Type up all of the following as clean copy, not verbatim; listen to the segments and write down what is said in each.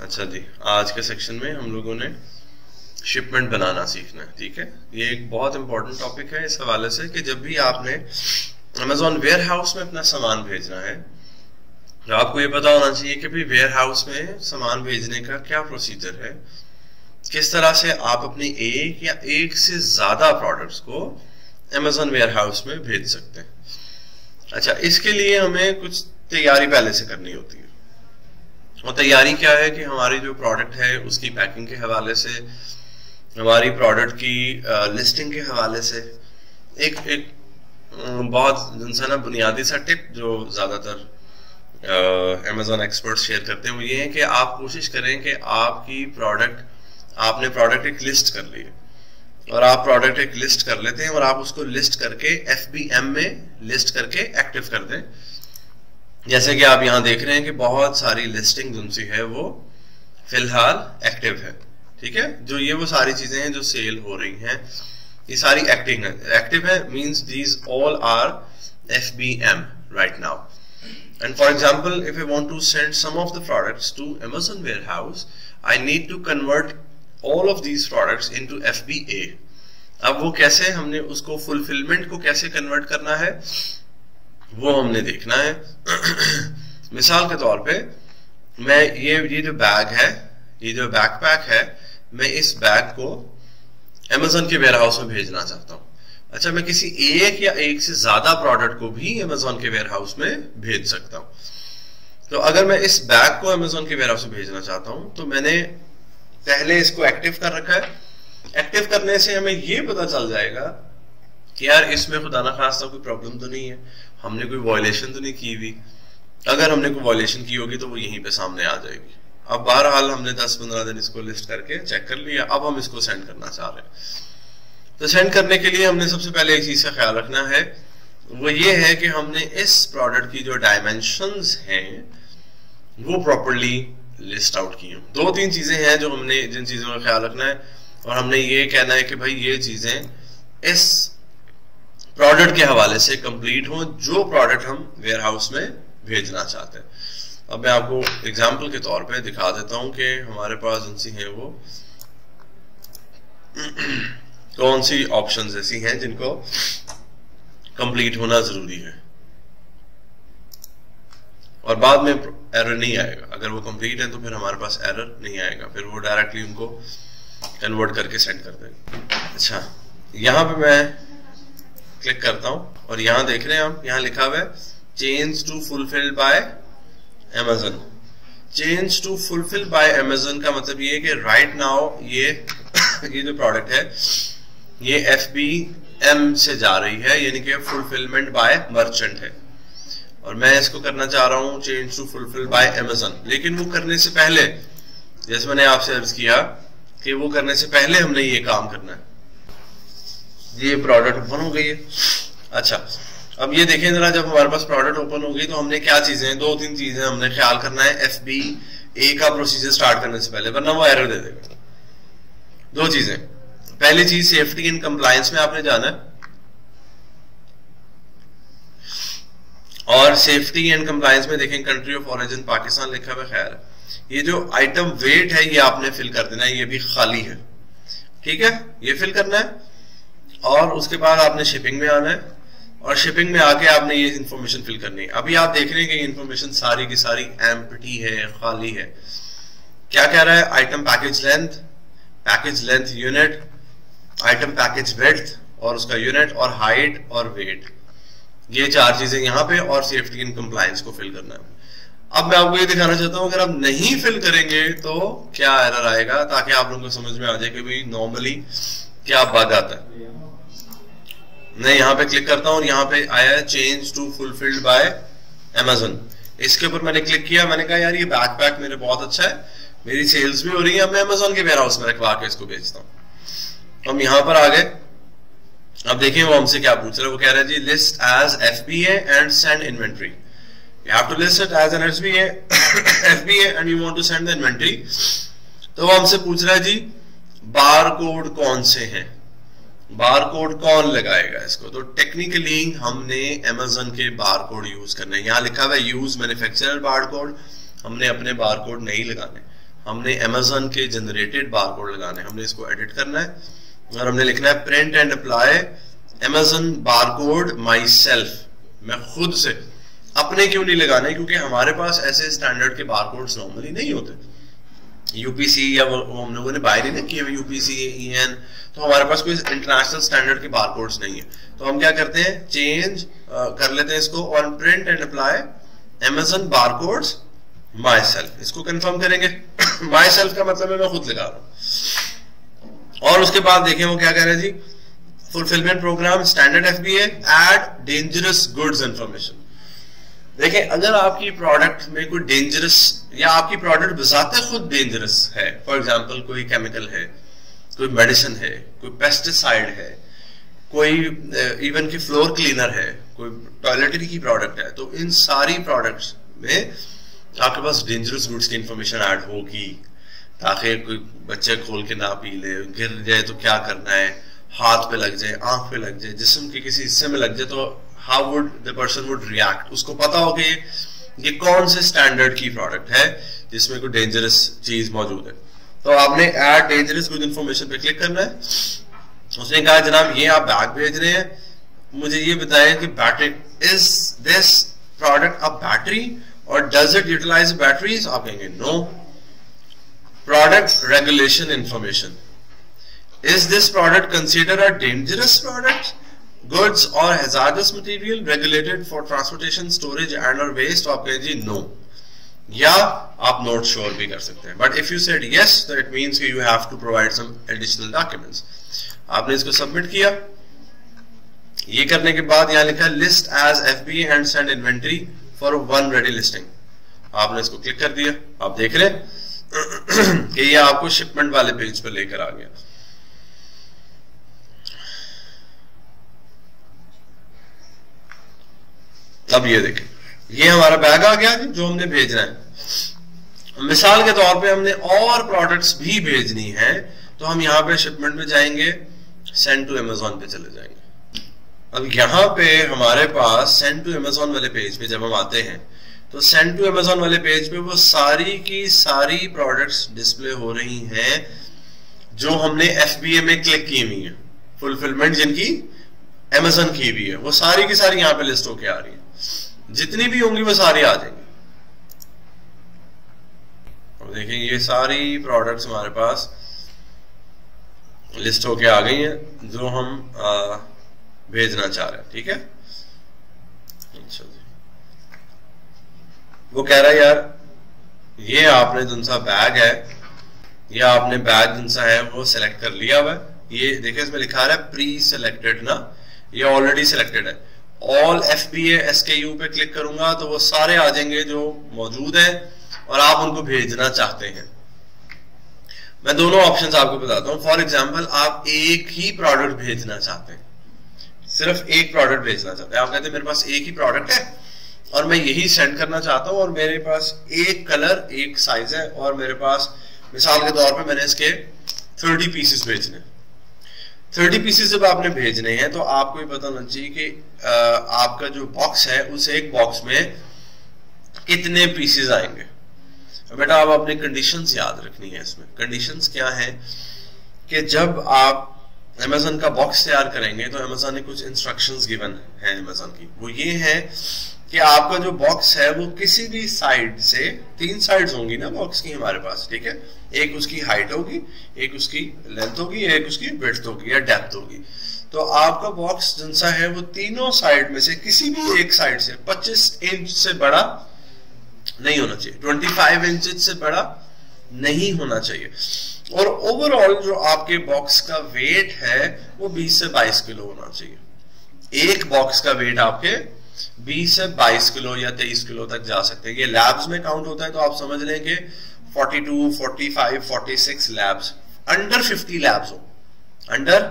अच्छा जी, आज के सेक्शन में हम लोगों ने शिपमेंट बनाना सीखना है। ठीक है, ये एक बहुत इंपॉर्टेंट टॉपिक है इस हवाले से कि जब भी आपने अमेज़न वेयर हाउस में अपना सामान भेजना है तो आपको ये पता होना चाहिए कि भाई वेयर हाउस में सामान भेजने का क्या प्रोसीजर है, किस तरह से आप अपनी एक या एक से ज्यादा प्रोडक्ट्स को अमेज़न वेयर हाउस में भेज सकते हैं। अच्छा, इसके लिए हमें कुछ तैयारी पहले से करनी होती है। और तैयारी क्या है कि हमारी जो प्रोडक्ट है उसकी पैकिंग के हवाले से, हमारी प्रोडक्ट की लिस्टिंग के हवाले से एक बहुत जिनसे ना बुनियादी सा टिप जो ज्यादातर अमेज़न एक्सपर्ट शेयर करते हैं वो ये है कि आप कोशिश करें कि आपने प्रोडक्ट एक लिस्ट कर ली है और आप प्रोडक्ट एक लिस्ट कर लेते हैं और आप उसको लिस्ट करके FBM में लिस्ट करके एक्टिव कर दें। जैसे कि आप यहाँ देख रहे हैं कि बहुत सारी लिस्टिंग जिनसी है वो फिलहाल एक्टिव है। ठीक है, जो ये वो सारी चीजें हैं जो सेल हो रही हैं, ये सारी एक्टिव है means these all are FBM right now. And for example, if I want to send some of the products to Amazon warehouse, I need to convert all of these products into FBA. अब वो कैसे, हमने उसको fulfilment को कैसे convert करना है वो हमने देखना है। मिसाल के तौर पे मैं ये जो बैग है, ये जो बैकपैक है, मैं इस बैग को अमेज़न के वेयरहाउस में भेजना चाहता हूँ। अच्छा, मैं किसी एक या एक से ज्यादा प्रोडक्ट को भी अमेज़न के वेयरहाउस में भेज सकता हूँ। तो अगर मैं इस बैग को अमेज़न के वेयरहाउस में भेजना चाहता हूँ तो मैंने पहले इसको एक्टिव कर रखा है। एक्टिव करने से हमें ये पता चल जाएगा कि यार इसमें खुदा ना खास्ता कोई प्रॉब्लम तो नहीं है, हमने कोई वायलेशन तो नहीं की हुई। अगर हमने कोई वायलेशन की होगी तो वो यहीं पे सामने आ जाएगी। अब बहरहाल हमने 10-15 दिन इसको लिस्ट करके चेक कर लिया, अब हम इसको सेंड करना चाह रहे हैं। तो सेंड करने के लिए हमने सबसे पहले एक चीज का ख्याल रखना है, वो ये है कि हमने इस प्रोडक्ट की जो डायमेंशंस हैं वो प्रॉपर्ली लिस्ट आउट की। 2-3 चीजें हैं जो हमने जिन चीजों का ख्याल रखना है और हमने ये कहना है कि भाई ये चीजें इस प्रोडक्ट के हवाले से कंप्लीट हो जो प्रोडक्ट हम वेयर हाउस में भेजना चाहते हैं। अब मैं आपको एग्जांपल के तौर पे दिखा देता हूं कि हमारे पास जिनसी हैं वो कौन सी ऑप्शंस ऐसी हैं जिनको कंप्लीट होना जरूरी है और बाद में एरर नहीं आएगा। अगर वो कंप्लीट है तो फिर हमारे पास एरर नहीं आएगा, फिर वो डायरेक्टली उनको कन्वर्ट करके सेंड कर देंगे। अच्छा, यहाँ पे मैं क्लिक करता हूँ और यहाँ देख रहे हैं हम, यहाँ लिखा हुआ है change to fulfilled by Amazon. Change to fulfilled by Amazon का मतलब ये है कि राइट नाउ ये जो प्रोडक्ट है ये FBM से जा रही है, यानी कि फुलफिलमेंट बाय मर्चेंट है और मैं इसको करना चाह रहा हूँ change to fulfil by Amazon. लेकिन वो करने से पहले, जैसे मैंने आपसे अर्ज किया कि वो करने से पहले हमने ये काम करना है। ये प्रोडक्ट ओपन हो गई है। अच्छा, अब ये देखें जरा, जब हमारे पास प्रोडक्ट ओपन हो गई तो हमने क्या चीजें, 2-3 चीजें हमने ख्याल करना है FBA का प्रोसीजर स्टार्ट करने से पहले, वरना वो एरर दे देगा। 2 चीजें, पहली चीज सेफ्टी एंड कंप्लायंस में आपने जाना है और सेफ्टी एंड कंप्लायंस में देखें कंट्री ऑफ ओरिजिन पाकिस्तान लिखा हुआ। खैर, ये जो आइटम वेट है ये आपने फिल कर देना है, ये भी खाली है। ठीक है, ये फिल करना है और उसके बाद आपने शिपिंग में आना है और शिपिंग में आके आपने ये इंफॉर्मेशन फिल करनी है। अभी आप देख रहे हैं कि इंफॉर्मेशन सारी की सारी एम्प्टी है, खाली है। क्या कह रहा है? Item package length unit, item package width और उसका यूनिट और हाइट और वेट, ये 4 चीजें यहाँ पे, और सेफ्टी एंड कंप्लायंस को फिल करना है। अब मैं आपको ये दिखाना चाहता हूँ अगर आप नहीं फिल करेंगे तो क्या एरर आएगा, ताकि आप लोगों को समझ में आ जाए कि भाई नॉर्मली क्या बग आता है। मैं यहाँ पे क्लिक करता हूँ और यहाँ पे आया change to fulfilled by Amazon. इसके ऊपर मैंने क्लिक किया, मैंने कहा यार ये बैकपैक मेरे बहुत अच्छा है, मेरी सेल्स भी हो रही है, मैं अमेज़न के वेयर हाउस में रखवा के इसको बेचता हूँ। हम यहाँ पर आ गए। अब देखिए वो हमसे क्या पूछ रहा है, वो कह रहा है जी list as FBA and send inventory. You have to list it as an FBA and you want to send the inventory। तो वो हमसे पूछ रहा है जी बार कोड कौन से हैं, बार कोड कौन लगाएगा इसको। तो टेक्निकली हमने अमेज़न के बार कोड यूज करने हैं। यहाँ लिखा हुआ है यूज मैन्युफैक्चरर बार कोड, हमने अपने बार कोड नहीं लगाने, हमने Amazon के जनरेटेड बारकोड लगाने, हमने इसको एडिट करना है और हमने लिखना है print and apply Amazon barcode my self. मैं खुद से, अपने क्यों नहीं लगाने, क्योंकि हमारे पास ऐसे स्टैंडर्ड के बारकोड्स नॉर्मली नहीं होते। यूपीसी या वो हम लोगों ने बाय नहीं किए यूपीसी EN, तो हमारे पास कोई इंटरनेशनल स्टैंडर्ड के बारकोड्स नहीं है। तो हम क्या करते हैं, चेंज कर लेते हैं इसको और print and apply Amazon barcodes my self, इसको कंफर्म करेंगे। माई सेल्फ का मतलब है मैं खुद लगा रहा हूं। और उसके बाद देखें वो क्या कह रहे हैं जी, fulfilment programme standard FBA add dangerous goods information. देखें अगर आपकी प्रोडक्ट में कोई डेंजरस या आपकी प्रोडक्ट बजाते खुद डेंजरस है, फॉर एग्जांपल कोई केमिकल है, कोई मेडिसिन है, कोई पेस्टिसाइड है, कोई इवन की फ्लोर क्लीनर है, कोई टॉयलेटरी की प्रोडक्ट है, तो इन सारी प्रोडक्ट्स में आपके पास डेंजरस गुड्स की इंफॉर्मेशन ऐड होगी, ताकि कोई बच्चे खोल के ना पी ले, गिर जाए तो क्या करना है, हाथ पे लग जाए, आंख पे लग जाए, जिस्म के किसी हिस्से में लग जाए तो how would the person would react, उसको पता हो कि ये कौन से स्टैंडर्ड की प्रोडक्ट है जिसमें कोई डेंजरस चीज मौजूद है। तो आपने ऐड डेंजरस गुड इंफॉर्मेशन पे क्लिक करना है। उसने कहा जनाब ये आप बैग भेज रहे हैं, मुझे ये बताएं कि battery, is this product a battery और डज इट यूटिलाइज बैटरीज? आप कहेंगे no. Product regulation information, is this product consider a dangerous product, goods or hazardous material regulated for transportation, storage and or waste? आप कहें जी no, या आप not sure भी कर सकते हैं। But if you said yes, तो it means कि you have to provide some additional documents। आपने इसको सबमिट किया। ये करने के बाद यहाँ लिखा list as FBA and send inventory for one ready listing। आपने इसको क्लिक कर दिया। आप देख रहे हैं कि ये आपको शिपमेंट वाले पेज पर लेकर आ गया। अब ये देखें, ये हमारा बैग आ गया जो हमने भेजना है। मिसाल के तौर पे हमने और प्रोडक्ट्स भी भेजनी है, तो हम यहाँ पे शिपमेंट में जाएंगे, सेंड टू Amazon पे चले जाएंगे। अब यहाँ पे हमारे पास सेंड टू Amazon वाले पेज पे जब हम आते हैं, तो सेंड टू Amazon वाले पेज पे वो सारी की सारी प्रोडक्ट्स डिस्प्ले हो रही हैं जो हमने FBA में क्लिक की हुई है, फुलफिलमेंट जिनकी Amazon की भी है, वो सारी की सारी यहाँ पे लिस्ट होके आ रही है। जितनी भी होंगी वो सारी आ जाएंगी। अब देखें ये सारी प्रोडक्ट्स हमारे पास लिस्ट होके आ गई हैं जो हम भेजना चाह रहे हैं। ठीक है, अच्छा जी। वो कह रहा है यार ये आपने जिन सा बैग है, ये आपने बैग जिन सा है वो सिलेक्ट कर लिया हुआ है। ये देखिए इसमें लिखा है प्री सिलेक्टेड ना, ये ऑलरेडी सिलेक्टेड है। ऑल FBA SKU पे क्लिक करूंगा तो वो सारे आ जाएंगे जो मौजूद हैं और आप उनको भेजना चाहते हैं। मैं दोनों ऑप्शंस आपको बताता हूं। फॉर एग्जांपल आप एक ही प्रोडक्ट भेजना चाहते हैं, सिर्फ एक प्रोडक्ट भेजना चाहते हैं। आप कहते हैं मेरे पास एक ही प्रोडक्ट है और मैं यही सेंड करना चाहता हूं और मेरे पास एक कलर एक साइज है और मेरे पास मिसाल के तौर पे मैंने इसके 30 पीसेस भेजने। 30 पीसेस जब आपने भेजने हैं तो आपको ये पता होना चाहिए कि आपका जो बॉक्स है उस एक बॉक्स में कितने पीसेस आएंगे। बेटा आप अपनी कंडीशंस याद रखनी है। इसमें कंडीशंस क्या है कि जब आप Amazon का बॉक्स तैयार करेंगे तो Amazon ने कुछ इंस्ट्रक्शंस गिवन है Amazon की, वो ये है कि आपका जो बॉक्स है वो किसी भी साइड से, 3 साइड्स होंगी ना बॉक्स की हमारे पास, ठीक है, एक उसकी हाइट होगी, एक उसकी लेंथ होगी, एक उसकी विड्थ होगी या डेप्थ होगी। तो आपका बॉक्स जिनसा है वो तीनों साइड में से किसी भी एक साइड से 25 इंच से बड़ा नहीं होना चाहिए, 25 इंच से बड़ा नहीं होना चाहिए। और ओवरऑल जो आपके बॉक्स का वेट है वो 20 से 22 किलो होना चाहिए। एक बॉक्स का वेट आपके 20 से 22 किलो या 23 किलो तक जा सकते हैं। ये लैब्स में काउंट होता है, तो आप समझ लें कि 42, 45, 46 लैब्स, अंडर 50 लैब्स हो, under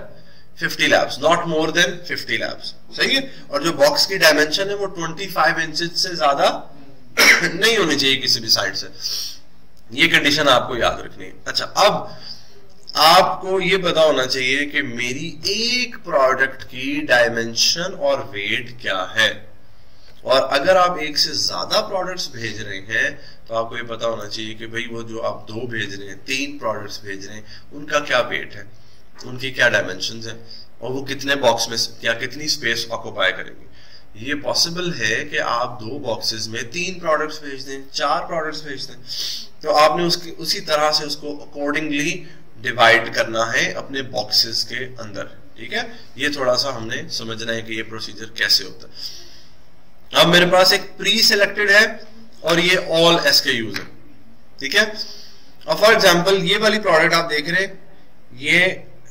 50 labs, not more then 50 labs, सही है। और जो बॉक्स की डायमेंशन है वो 25 इंचेस से ज्यादा नहीं होनी चाहिए किसी भी साइड से। ये कंडीशन आपको याद रखनी है। अच्छा, अब आपको ये पता होना चाहिए कि मेरी एक प्रोडक्ट की डायमेंशन और वेट क्या है। और अगर आप एक से ज्यादा प्रोडक्ट्स भेज रहे हैं तो आपको ये पता होना चाहिए कि भाई वो जो आप 2 भेज रहे हैं, 3 प्रोडक्ट्स भेज रहे हैं, उनका क्या वेट है, उनकी क्या डायमेंशंस हैं और वो कितने बॉक्स में या कितनी स्पेस ऑक्युपाई करेंगे। ये पॉसिबल है कि आप 2 बॉक्सेस में 3 प्रोडक्ट्स भेज दें, 4 प्रोडक्ट्स भेज दें, तो आपने उसी तरह से उसको अकॉर्डिंगली डिवाइड करना है अपने बॉक्सेस के अंदर। ठीक है, ये थोड़ा सा हमने समझना है कि ये प्रोसीजर कैसे होता है। अब मेरे पास एक प्री सिलेक्टेड है और ये ऑल SKUs है। ठीक है, अब फॉर एग्जांपल ये वाली प्रोडक्ट आप देख रहे हैं, ये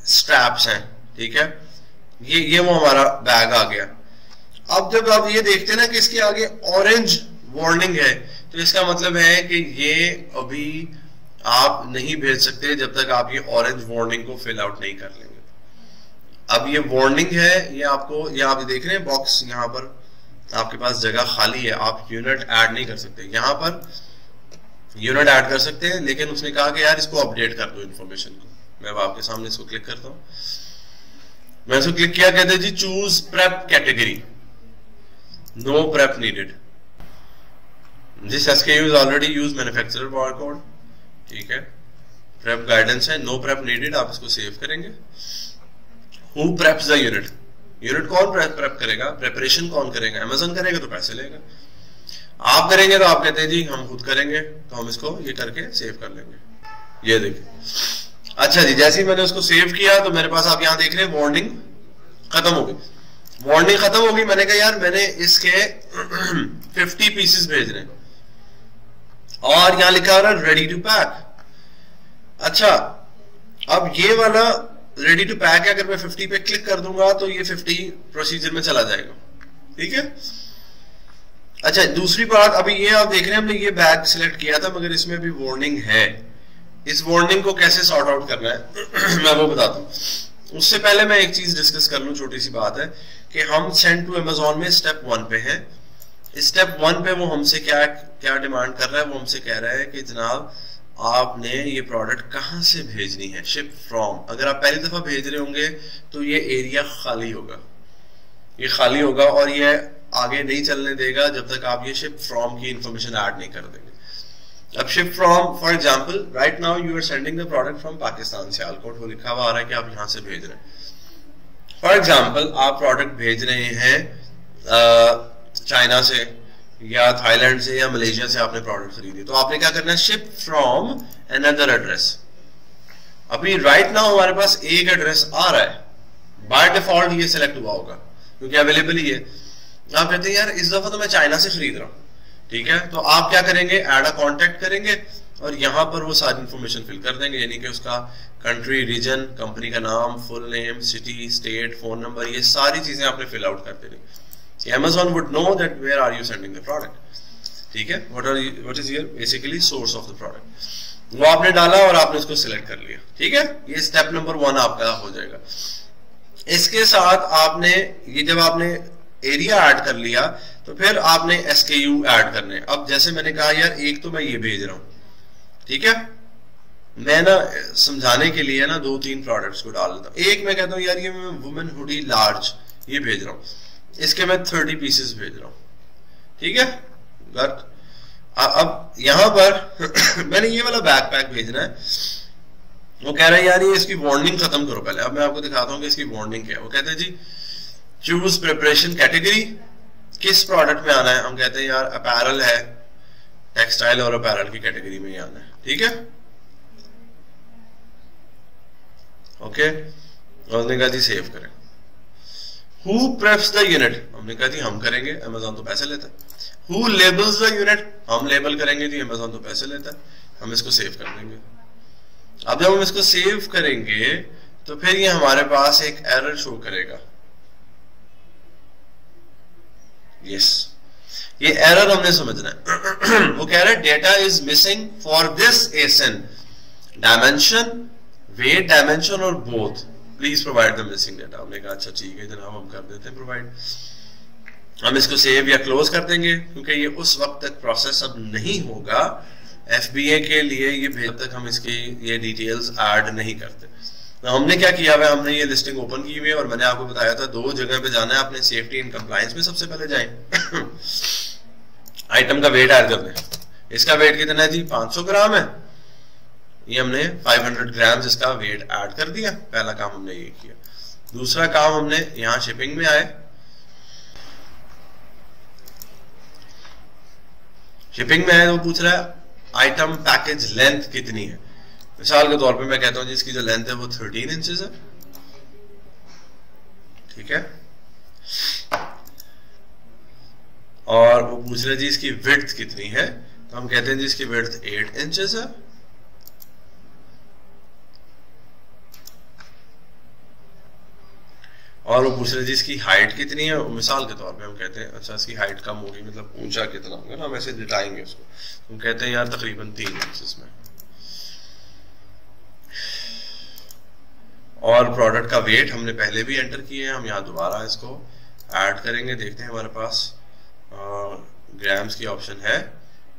स्ट्रैप्स हैं। ठीक है, ये वो हमारा बैग आ गया। अब जब आप ये देखते हैं ना कि इसके आगे ऑरेंज वार्निंग है, तो इसका मतलब है कि ये अभी आप नहीं भेज सकते जब तक आप ये ऑरेंज वार्निंग को फिल आउट नहीं कर लेंगे। अब ये वार्निंग है, ये आपको, ये आप देख रहे हैं बॉक्स, यहाँ पर आपके पास जगह खाली है, आप यूनिट ऐड नहीं कर सकते। यहाँ पर यूनिट ऐड कर सकते हैं, लेकिन उसने कहा कि यार इसको अपडेट कर दो इन्फॉर्मेशन को। मैं अब आपके सामने इसको क्लिक करता हूँ, मैं इसको क्लिक किया, कहते हैं जी choose prep category, no prep needed, this SKU is already used manufacturer barcode। ठीक है, प्रेप गाइडेंस है, नो प्रेप नीडेड, आप इसको सेव करेंगे। Who preps the unit? Unit कौन प्रेप करेगा, प्रेपरेशन कौन करेगा? अमेज़न करेगा तो पैसे लेगा, आप करेंगे तो आप कहते हैं जी हम खुद करेंगे, तो हम इसको ये करके सेव कर लेंगे। ये देखिए, अच्छा जी, जैसे ही मैंने उसको सेव किया तो मेरे पास आप यहाँ देख रहे हैं वार्निंग खत्म हो गई। वार्निंग खत्म हो गई, मैंने कहा यार मैंने इसके 50 पीसेस भेज रहे हैं और यहाँ लिखा हो रहा है रेडी टू पैक। अच्छा, अब ये वाला रेडी टू पैक है, अगर मैं 50 पे क्लिक कर दूंगा तो ये 50 प्रोसीजर में चला जाएगा। ठीक है, अच्छा दूसरी बात, अभी ये आप देख रहे हैं हमने ये बैग सिलेक्ट किया था मगर इसमें भी वार्निंग है। इस वार्निंग को कैसे सॉर्ट आउट करना है मैं वो बताता हूँ। उससे पहले मैं एक चीज डिस्कस कर लूं, छोटी सी बात है कि हम सेंड टू अमेज़न में स्टेप 1 पे हैं। स्टेप 1 पे वो हमसे क्या डिमांड कर रहा है, वो हमसे कह रहा है कि जनाब आपने ये प्रोडक्ट कहां से भेजनी है, शिप फ्रॉम। अगर आप पहली दफा भेज रहे होंगे तो ये एरिया खाली होगा, ये खाली होगा और ये आगे नहीं चलने देगा जब तक आप ये शिप फ्रॉम की इंफॉर्मेशन ऐड नहीं कर देंगे। अब ship from, for example right now you are sending the product from Pakistan, Sialkot, वो लिखा हुआ आ रहा है कि आप यहां से भेज रहे हैं। फॉर एग्जांपल आप प्रोडक्ट भेज रहे हैं चाइना से या थाईलैंड से या मलेशिया से आपने प्रोडक्ट खरीदी, तो आपने क्या करना है, शिप फ्रॉम अनदर एड्रेस। अभी राइट नाउ हमारे पास एक एड्रेस आ रहा है, बाय डिफॉल्ट ये सिलेक्ट हुआ होगा क्योंकि अवेलेबल ही है। आप कहते हैं यार इस दफा तो मैं चाइना से खरीद रहा हूँ, ठीक है, तो आप क्या करेंगे, ऐड अ कॉन्टेक्ट करेंगे और यहाँ पर वो सारी इंफॉर्मेशन फिल कर देंगे, यानी कि उसका कंट्री, रीजन, कंपनी का नाम, full name, city, state, phone number, ये सारी चीजें आपने फिल आउट कर देनी। Amazon would know that where are you sending the product, ठीक है, what is your basically source of the product, वो आपने डाला और आपने उसको सिलेक्ट कर लिया। ठीक है, ये स्टेप नंबर 1 आपका हो जाएगा। इसके साथ आपने ये जब आपने एरिया ऐड कर लिया तो फिर आपने SKU ऐड करने। अब जैसे मैंने कहा यार एक तो मैं ये भेज रहा हूं, ठीक है, मैं ना समझाने के लिए ना 2-3 प्रोडक्ट्स को डाल देता हूं। एक मैं कहता हूं यार ये मैं वुमेन हुडी लार्ज ये भेज रहा हूं, इसके मैं 30 पीसेस भेज रहा हूं। ठीक है, अब यहां पर मैंने ये वाला बैकपैक भेजना है, वो कह रहा है यार ये इसकी वार्निंग खत्म करो पहले। अब मैं आपको दिखाता हूं कि इसकी वार्निंग क्या है। वो कहते हैं जी चूज प्रिपरेशन कैटेगरी, किस प्रोडक्ट में आना है। हम कहते हैं यार अपैरल है, टेक्सटाइल और अपैरल की कैटेगरी में ही आना है। ठीक है, ओके, हमने कहा जी सेव करें। Who preps the unit, हमने कहा जी हम करेंगे, Amazon तो पैसे लेता है। Who labels the unit, हम लेबल करेंगे जी, Amazon तो पैसे लेता है, हम इसको सेव कर देंगे। अब जब हम इसको सेव करेंगे तो फिर ये हमारे पास एक एरर शो करेगा। यस, ये एरर हमने समझना है। वो कह रहा है data is missing for this ASIN, dimension, weight dimension और both, please provide the missing data. हमने कहा अच्छा ठीक है जनाब हम कर देते हैं प्रोवाइड। हम इसको सेव या क्लोज कर देंगे क्योंकि ये उस वक्त तक प्रोसेस अब नहीं होगा FBA के लिए, ये भेज तक हम इसकी ये डिटेल्स ऐड नहीं करते। तो हमने क्या किया हुआ है, हमने ये लिस्टिंग ओपन की हुई है और मैंने आपको बताया था 2 जगह पे जाना है, आपने सेफ्टी एंड कंप्लायंस में सबसे पहले जाएं। आइटम का वेट ऐड कर दें। इसका वेट कितना है जी, 500 ग्राम है। ये हमने 500 ग्राम इसका वेट ऐड कर दिया। पहला काम हमने ये किया। दूसरा काम हमने यहाँ शिपिंग में आए, शिपिंग में आए तो पूछ रहा है आइटम पैकेज लेंथ कितनी है। मिसाल के तौर पे मैं कहता हूं जिसकी जो लेंथ है वो 13 इंचेस है, ठीक है। और वो पूछ रहे जी इसकी विड्थ कितनी है, तो हम कहते हैं जी इसकी विड्थ 8 इंचेस है। और वो पूछ रहे जी इसकी हाइट कितनी है, मिसाल के तौर पे हम कहते हैं अच्छा इसकी हाइट कम होगी, मतलब ऊंचा कितना होगा ना, हम ऐसे दिखाएंगे उसको, तो हम कहते हैं यार तकरीबन 3 इंचेस में। और प्रोडक्ट का वेट हमने पहले भी एंटर किए हैं, हम यहाँ दोबारा इसको ऐड करेंगे। देखते हैं हमारे पास ग्राम्स की ऑप्शन है,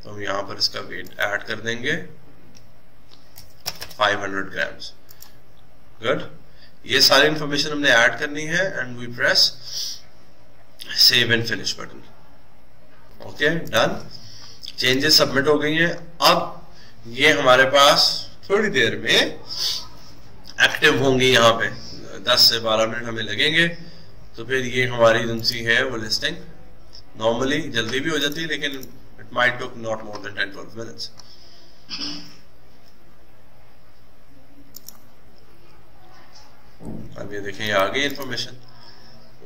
तो हम यहाँ पर इसका वेट ऐड कर देंगे 500 ग्राम्स। गुड, ये सारी इंफॉर्मेशन हमने ऐड करनी है and we press save and finish button. Okay, done. Changes submit हो गई हैं। अब ये हमारे पास थोड़ी देर में एक्टिव होंगी, यहाँ पे 10 से 12 मिनट हमें लगेंगे, तो फिर ये हमारी एजेंसी है वो लिस्टिंग नॉर्मली जल्दी भी हो जाती है, लेकिन it might take not more than 10-12 minutes. अब ये देखें, ये आ गई इंफॉर्मेशन,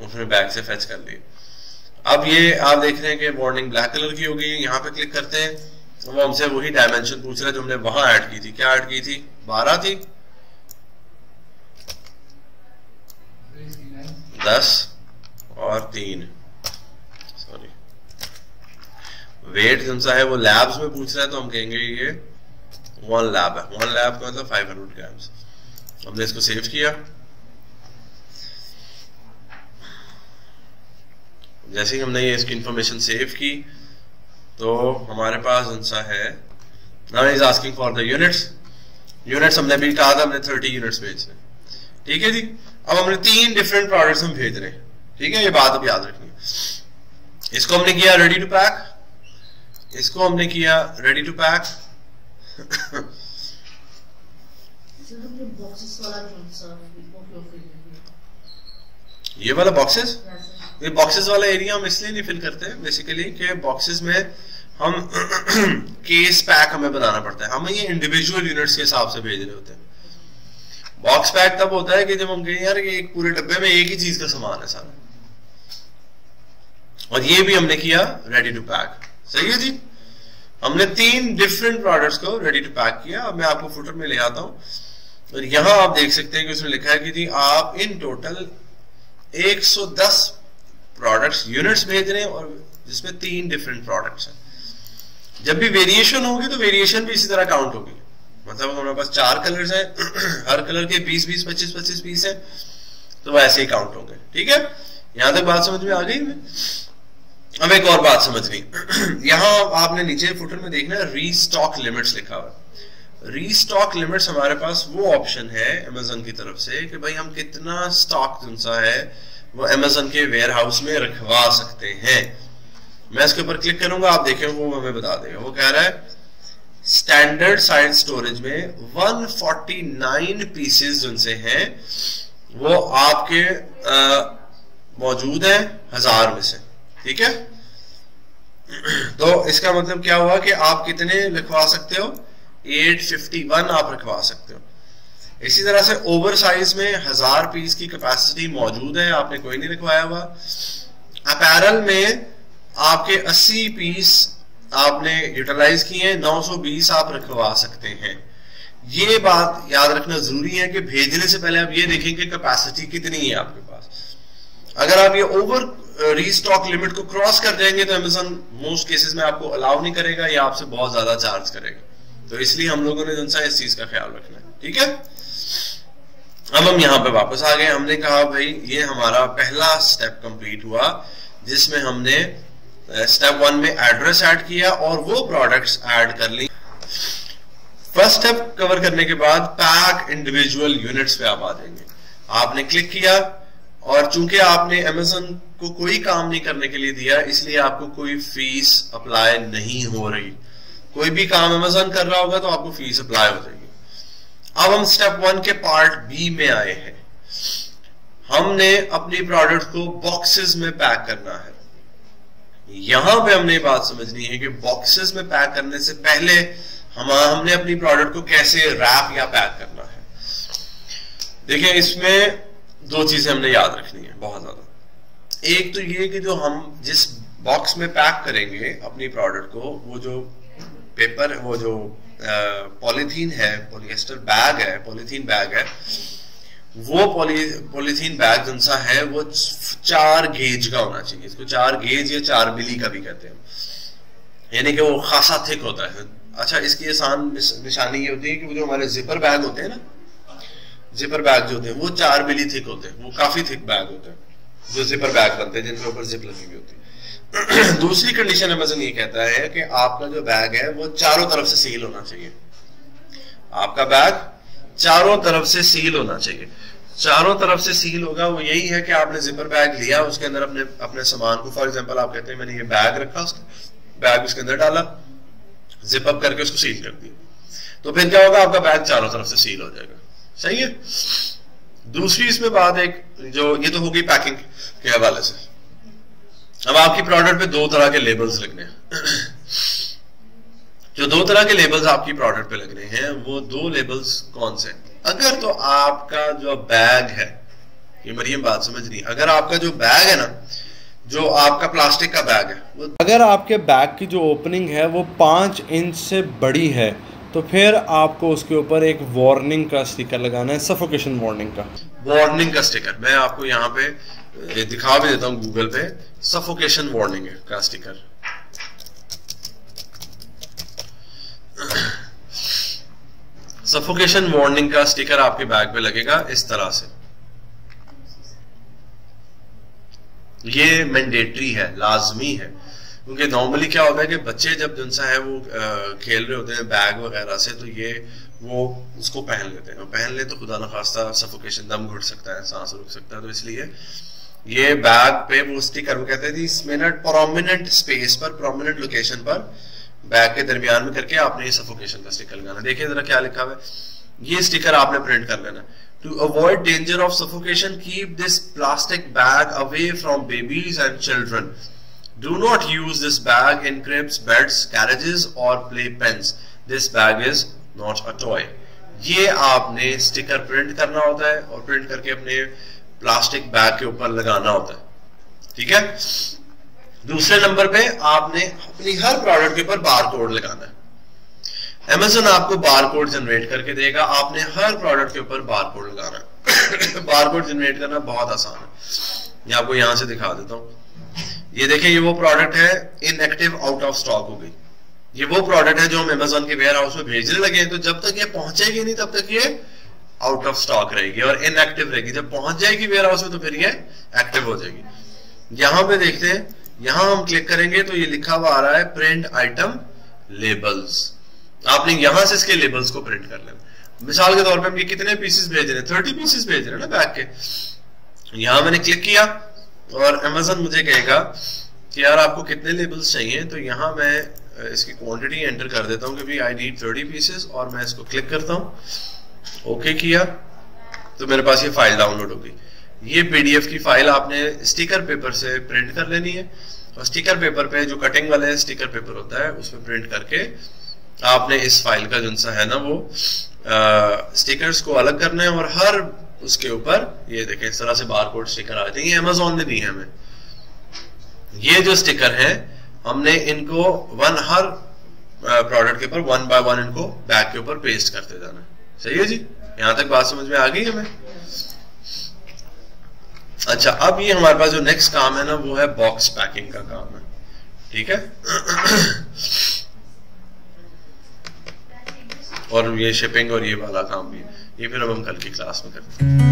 उसने बैग से फेच कर ली। अब ये आप देख रहे हैं कि वार्निंग ब्लैक कलर की हो गई। यहाँ पे क्लिक करते हैं, तो वो हमसे वही डायमेंशन पूछ रहा है जो हमने वहां ऐड की थी। क्या ऐड की थी, 12 थी, 10 और 3। सॉरी, वेट जो सा है वो लैब्स में पूछ रहा है, तो हम कहेंगे ये 1 लैब है। 1 लैब का मतलब 500 ग्राम्स। हमने इसको सेव किया। जैसे ही हमने ये इसकी इंफॉर्मेशन सेव की, तो हमारे पास उनसा है now is asking for the units. Units हमने भी कहा था, हमने 30 यूनिट्स भेजने, ठीक है जी। अब हमने 3 डिफरेंट प्रोडक्ट्स हम भेज रहे हैं, ठीक है, ये बात अब याद रखनी है। इसको हमने किया रेडी टू पैक, इसको हमने किया रेडी टू पैक। ये वाला बॉक्सेस, ये बॉक्सेस वाला एरिया हम इसलिए नहीं फिल करते बेसिकली कि बॉक्सेस में हम केस पैक हमें बनाना पड़ता है, हमें ये इंडिविजुअल यूनिट्स के हिसाब से भेज रहे होते हैं। बॉक्स पैक तब होता है कि जब हम कहें यार ये एक पूरे डब्बे में एक ही चीज का सामान है सारा। और ये भी हमने किया रेडी टू पैक, सही है जी। हमने 3 डिफरेंट प्रोडक्ट्स को रेडी टू पैक किया। अब मैं आपको फुटर में ले आता हूं, और यहां आप देख सकते हैं कि उसमें लिखा है कि जी आप इन टोटल 110 प्रोडक्ट्स यूनिट्स भेज रहे हैं, और जिसमें 3 डिफरेंट प्रोडक्ट्स हैं। जब भी वेरिएशन होगी तो वेरिएशन भी इसी तरह काउंट होगी। मतलब हमारे पास 4 कलर्स हैं, हर कलर के 20-20, 25-25 पीस है, तो वैसे ही काउंट होंगे, ठीक है। यहां तक बात समझ में आ गई। अब एक और बात समझनी, यहां आपने नीचे फुटर में देखना है रीस्टॉक लिमिट्स लिखा हुआ है। रीस्टॉक लिमिट्स हमारे पास वो ऑप्शन है अमेज़न की तरफ से कि भाई हम कितना स्टॉक जो है वो अमेज़न के वेयर हाउस में रखवा सकते हैं। मैं इसके ऊपर क्लिक करूंगा, आप देखें वो हमें बता देगा। वो कह रहा है स्टैंडर्ड साइज स्टोरेज में 149 पीसेस जिनसे हैं वो आपके मौजूद हैं 1000 में से, ठीक है। तो इसका मतलब क्या हुआ कि आप कितने लिखवा सकते हो, 851 आप रखवा सकते हो। इसी तरह से ओवर साइज में 1000 पीस की कैपेसिटी मौजूद है, आपने कोई नहीं लिखवाया हुआ। अपैरल में आपके 80 पीस आपने यूटिलाइज किए हैं, 920 आप रखवा सकते हैं। ये बात याद रखना जरूरी है कि भेजने से पहले आप ये देखेंगे कैपेसिटी कितनी है आपके पास। अगर आप ये ओवर रीस्टॉक लिमिट को क्रॉस कर जाएंगे तो अमेज़न मोस्ट केसेस में आपको अलाउ नहीं करेगा या आपसे बहुत ज्यादा चार्ज करेगा। तो इसलिए हम लोगों ने जनसा इस चीज का ख्याल रखना है, ठीक है। अब हम यहाँ पे वापस आ गए। हमने कहा भाई ये हमारा पहला स्टेप कंप्लीट हुआ, जिसमें हमने स्टेप 1 में एड्रेस ऐड किया और वो प्रोडक्ट्स ऐड कर ली। फर्स्ट स्टेप कवर करने के बाद पैक इंडिविजुअल यूनिट्स पे आप आ जाएंगे। आपने क्लिक किया और चूंकि आपने अमेज़न को कोई काम नहीं करने के लिए दिया, इसलिए आपको कोई फीस अप्लाई नहीं हो रही। कोई भी काम अमेज़न कर रहा होगा तो आपको फीस अप्लाई हो जाएगी। अब हम स्टेप 1 के पार्ट बी में आए हैं। हमने अपनी प्रोडक्ट को बॉक्सेस में पैक करना है। यहां पे हमने बात समझनी है कि बॉक्सेस में पैक करने से पहले हमने अपनी प्रोडक्ट को कैसे रैप या पैक करना है। देखिए, इसमें दो चीजें हमने याद रखनी है बहुत ज्यादा। एक तो ये कि जो हम जिस बॉक्स में पैक करेंगे अपनी प्रोडक्ट को, वो जो पेपर, वो जो पॉलीथीन है, पॉलिएस्टर बैग है, पॉलीथीन बैग है, वो पॉलीथीन बैग जौन सा है वो 4 गेज का होना चाहिए। इसको 4 गेज या 4 मिली का भी कहते हैं, यानी कि वो खासा थिक होता है। अच्छा, इसकी आसान निशानी ये होती है कि वो जो हमारे जिपर बैग होते हैं ना, जिपर बैग जो होते हैं वो 4 मिली थिक होते हैं, वो काफी थिक बैग होते हैं जो जिपर बैग बनते हैं जिनके ऊपर जिप लगी हुई होती है। दूसरी कंडीशन अमेज़न ये कहता है कि आपका जो बैग है वो चारों तरफ से सील होना चाहिए। आपका बैग चारों तरफ से सील होना चाहिए। चारों तरफ से सील होगा वो यही है कि आपने जिपर बैग लिया, उसके अंदर अपने सामान को, फॉर एग्जांपल आप कहते हैं मैंने ये बैग रखा, बैग उसके अंदर डाला, जिप अप करके उसको सील कर दिया, तो फिर क्या होगा, आपका बैग चारों तरफ से सील हो जाएगा। सही है। दूसरी इसमें बात एक, जो ये तो होगी पैकिंग के हवाले से। अब आपकी प्रोडक्ट पे 2 तरह के लेबल्स लगने हैं। जो 2 तरह के लेबल्स आपकी प्रोडक्ट पे लगने हैं वो 2 लेबल्स कौन से? अगर तो आपका जो बैग है, ये मरियम बात समझनी, अगर आपका जो बैग है ना, जो आपका प्लास्टिक का बैग है, वो अगर आपके बैग की जो ओपनिंग है वो 5 इंच से बड़ी है तो फिर आपको उसके ऊपर एक वार्निंग का स्टिकर लगाना है, सफोकेशन वार्निंग का। वार्निंग का स्टिकर मैं आपको यहाँ पे दिखा भी देता हूँ गूगल पे, सफोकेशन वार्निंग का स्टिकर। सफोकेशन वार्निंग का स्टिकर आपके बैग पे लगेगा इस तरह से। ये मैंडेटरी है, लाजमी है, क्योंकि नॉर्मली क्या होता है कि बच्चे जब जिनसा है वो खेल रहे होते हैं बैग वगैरह से, तो ये वो उसको पहन लेते हैं, पहन ले तो खुदा न खास्ता सफोकेशन, दम घुट सकता है, सांस रुक सकता है। तो इसलिए ये बैग पे वो स्टिकर, वो कहते हैं इसमें ना प्रोमिनेंट स्पेस पर, प्रोमिनेंट लोकेशन पर बैग के दरमियान में करके आपने ये सफोकेशन का स्टिकर लगाना। देखिए जरा क्या लिखा हुआ है, ये स्टिकर आपने प्रिंट कर लेना। To avoid danger of suffocation, keep this plastic bag away from babies and children. Do not use this bag in cribs, beds, carriages or playpens. This bag is not a toy. ये आपने sticker print करना होता है और print करके अपने plastic bag के ऊपर लगाना होता है। ठीक है। दूसरे नंबर पे आपने अपनी हर प्रोडक्ट के ऊपर बार कोड लगाना है। Amazon आपको बार कोड जनरेट करके देगा, आपने हर प्रोडक्ट के ऊपर बार कोड लगाना है। बार कोड जनरेट करना बहुत आसान है, मैं आपको यहां से दिखा देता हूं। ये देखिए, ये वो प्रोडक्ट है, इनएक्टिव, आउट ऑफ स्टॉक हो गई। ये वो प्रोडक्ट है जो हम Amazon के वेयर हाउस में भेजने लगे हैं, तो जब तक ये पहुंचेगी नहीं तब तक ये आउट ऑफ स्टॉक रहेगी और इनएक्टिव रहेगी। जब पहुंच जाएगी वेयर हाउस में तो फिर ये एक्टिव हो जाएगी। यहां पे देखते हैं, यहां हम क्लिक करेंगे तो ये लिखा हुआ आ रहा है प्रिंट आइटम लेबल्स। आपने यहां से इसके लेबल्स को प्रिंट कर लेना। मिसाल के तौर पे हम ये कितने पीसेस भेज रहे हैं, 30 पीसेस भेज रहे हैं ना बैग के। यहां मैंने क्लिक किया और Amazon मुझे कहेगा कि यार आपको कितने लेबल्स चाहिए, तो यहां मैं इसकी क्वांटिटी एंटर कर देता हूं कि भाई आई नीड 30 पीसेस और मैं इसको क्लिक करता हूं। ओके किया तो मेरे पास ये फाइल डाउनलोड हो गई। ये PDF की फाइल आपने स्टिकर पेपर से प्रिंट कर लेनी है और स्टिकर पेपर पे जो कटिंग वाले स्टिकर पेपर होता है उसमें प्रिंट करके आपने इस फाइल का जो सा है ना वो स्टिकर्स को अलग करना है और हर उसके ऊपर ये देखें इस तरह से बारकोड स्टिकर आते हैं। ये Amazon ने दी है हमें। ये जो स्टिकर है हमने इनको हर प्रोडक्ट के ऊपर 1 बाय 1 इनको बैग के ऊपर पेस्ट करते जाना। सही है जी, यहां तक बात समझ में आ गई हमें। अच्छा, अब ये हमारे पास जो नेक्स्ट काम है ना वो है बॉक्स पैकिंग का काम है। ठीक है। और ये शिपिंग और ये वाला काम भी, ये फिर अब हम कल की क्लास में करते हैं।